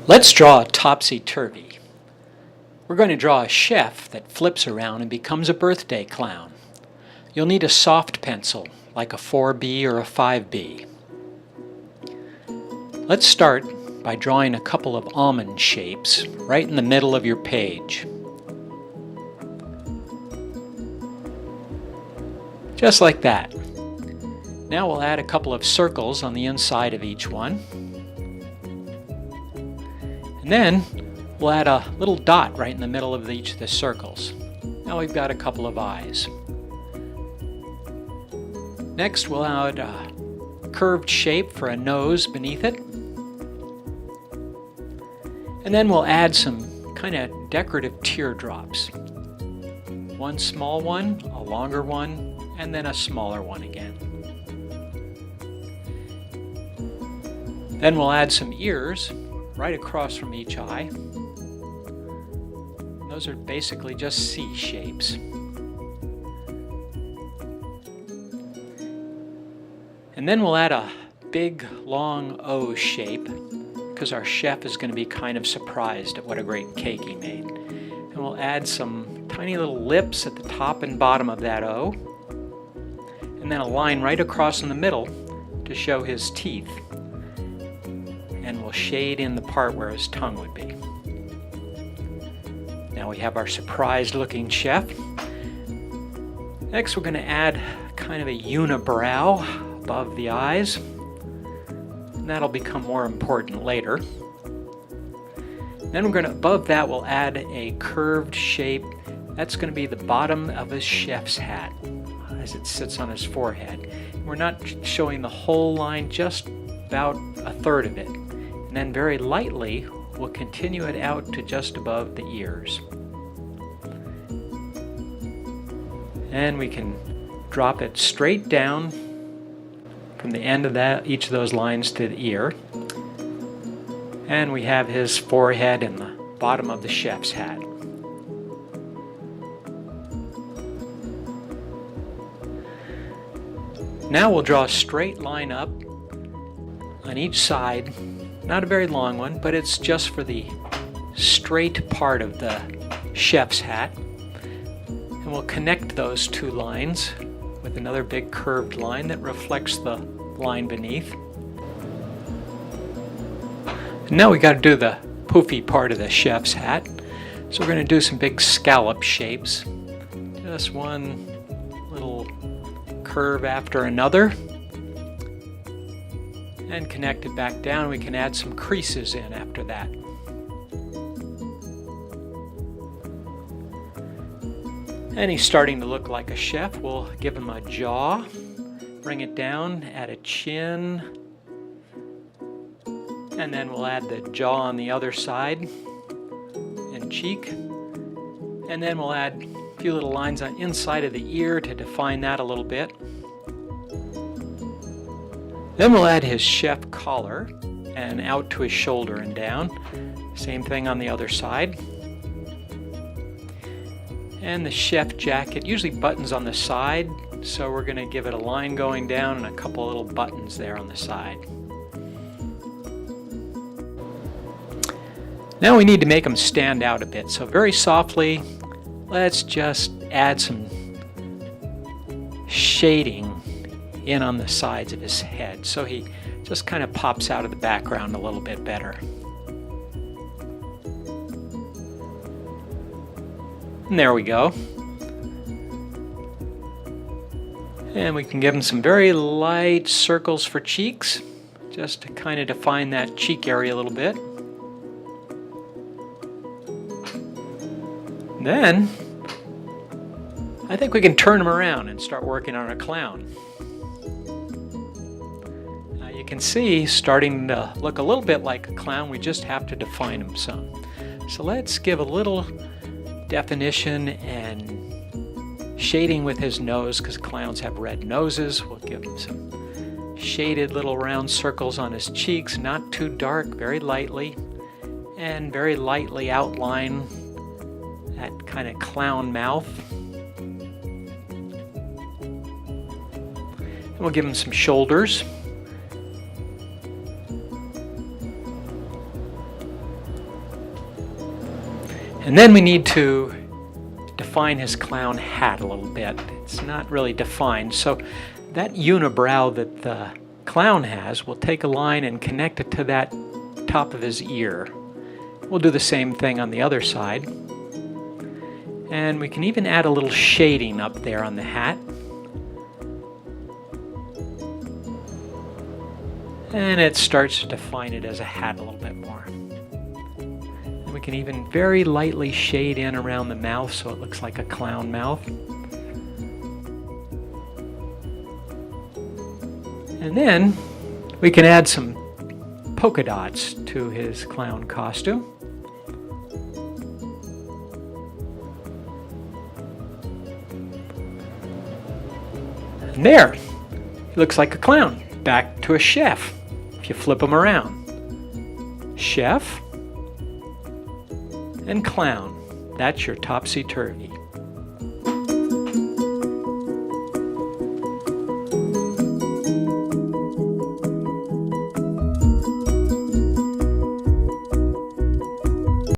Let's draw a topsy-turvy. We're going to draw a chef that flips around and becomes a birthday clown. You'll need a soft pencil, like a 4B or a 5B. Let's start by drawing a couple of almond shapes right in the middle of your page. Just like that. Now we'll add a couple of circles on the inside of each one. And then we'll add a little dot right in the middle of each of the circles. Now we've got a couple of eyes. Next we'll add a curved shape for a nose beneath it. And then we'll add some kind of decorative teardrops. One small one, a longer one, and then a smaller one again. Then we'll add some ears right across from each eye. Those are basically just C shapes. And then we'll add a big long O shape because our chef is going to be kind of surprised at what a great cake he made. And we'll add some tiny little lips at the top and bottom of that O. And then a line right across in the middle to show his teeth. And we'll shade in the part where his tongue would be. Now we have our surprised looking chef. Next we're going to add kind of a unibrow above the eyes. And that'll become more important later. Then above that we'll add a curved shape. That's going to be the bottom of his chef's hat as it sits on his forehead. We're not showing the whole line, just about a third of it. And then very lightly, we'll continue it out to just above the ears. And we can drop it straight down from the end of each of those lines to the ear. And we have his forehead and the bottom of the chef's hat. Now we'll draw a straight line up on each side. Not a very long one, but it's just for the straight part of the chef's hat. And we'll connect those two lines with another big curved line that reflects the line beneath. And now we got to do the poofy part of the chef's hat. So we're going to do some big scallop shapes. Just one little curve after another. And connect it back down. We can add some creases in after that. And he's starting to look like a chef. We'll give him a jaw, bring it down, add a chin, and then we'll add the jaw on the other side and cheek. And then we'll add a few little lines on inside of the ear to define that a little bit. Then we'll add his chef collar and out to his shoulder and down. Same thing on the other side. And the chef jacket usually buttons on the side, so we're going to give it a line going down and a couple little buttons there on the side. Now we need to make him stand out a bit, so very softly, let's just add some shading in on the sides of his head, so he just kind of pops out of the background a little bit better. And there we go. And we can give him some very light circles for cheeks, just to kind of define that cheek area a little bit. Then I think we can turn him around and start working on a clown. You can see he's starting to look a little bit like a clown. We just have to define him some. So let's give a little definition and shading with his nose, because clowns have red noses. We'll give him some shaded little round circles on his cheeks, not too dark, very lightly, and very lightly outline that kind of clown mouth. And we'll give him some shoulders. And then we need to define his clown hat a little bit. It's not really defined, so that unibrow that the clown has, we'll take a line and connect it to that top of his ear. We'll do the same thing on the other side. And we can even add a little shading up there on the hat. And it starts to define it as a hat a little bit more. And we can even very lightly shade in around the mouth so it looks like a clown mouth. And then we can add some polka dots to his clown costume. And there, he looks like a clown. Back to a chef, if you flip him around. Chef and clown. That's your topsy-turvy.